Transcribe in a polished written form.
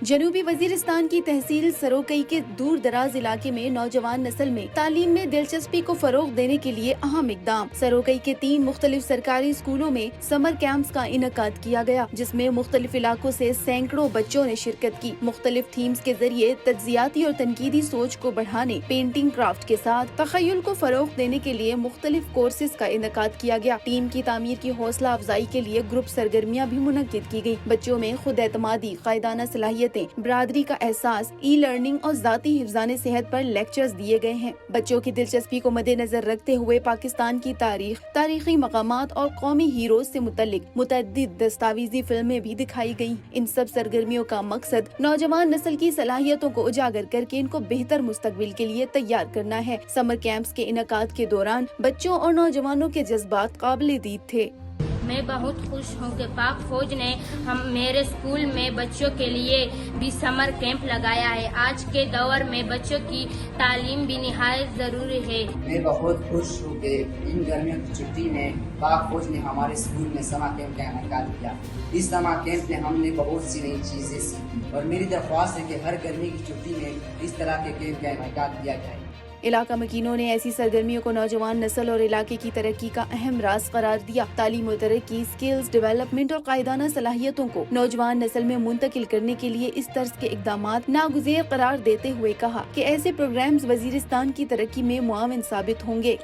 جنوبی وزیرستان کی تحصیل سروکئی کے دور دراز علاقے میں نوجوان نسل میں تعلیم میں دلچسپی کو فروغ دینے کے لیے اہم اقدام۔ سروکئی کے 3 مختلف سرکاری اسکولوں میں سمر کیمپس کا انعقاد کیا گیا، جس میں مختلف علاقوں سے سینکڑوں بچوں نے شرکت کی۔ مختلف تھیمز کے ذریعے تجزیاتی اور تنقیدی سوچ کو بڑھانے، پینٹنگ کرافٹ کے ساتھ تخیل کو فروغ دینے کے لیے مختلف کورسز کا انعقاد کیا گیا۔ ٹیم کی تعمیر کی حوصلہ افزائی کے لیے گروپ سرگرمیاں بھی منعقد کی گئی۔ بچوں میں خود اعتمادی، قائدانہ صلاحیتیں، برادری کا احساس، ای لرننگ اور ذاتی حفظان صحت پر لیکچرز دیے گئے ہیں۔ بچوں کی دلچسپی کو مد نظر رکھتے ہوئے پاکستان کی تاریخ، تاریخی مقامات اور قومی ہیروز سے متعلق متعدد دستاویزی فلمیں بھی دکھائی گئیں۔ ان سب سرگرمیوں کا مقصد نوجوان نسل کی صلاحیتوں کو اجاگر کر کے ان کو بہتر مستقبل کے لیے تیار کرنا ہے۔ سمر کیمپس کے انعقاد کے دوران بچوں اور نوجوانوں کے جذبات قابل دید تھے۔ میں بہت خوش ہوں کہ پاک فوج نے میرے اسکول میں بچوں کے لیے بھی سمر کیمپ لگایا ہے۔ آج کے دور میں بچوں کی تعلیم بھی نہایت ضروری ہے۔ میں بہت خوش ہوں کہ ان گرمیوں کی چھٹی میں پاک فوج نے ہمارے اسکول میں سمر کیمپ کا انعقاد کیا۔ اس سمر کیمپ میں ہم نے بہت سی نئی چیزیں سیکھی اور میری درخواست ہے کہ ہر گرمی کی چھٹی میں اس طرح کے کیمپ کا انعقاد کیا جائے۔ علاقہ مکینوں نے ایسی سرگرمیوں کو نوجوان نسل اور علاقے کی ترقی کا اہم راز قرار دیا۔ تعلیم و ترقی، اسکلز ڈیولپمنٹ اور قائدانہ صلاحیتوں کو نوجوان نسل میں منتقل کرنے کے لیے اس طرز کے اقدامات ناگزیر قرار دیتے ہوئے کہا کہ ایسے پروگرامز وزیرستان کی ترقی میں معاون ثابت ہوں گے۔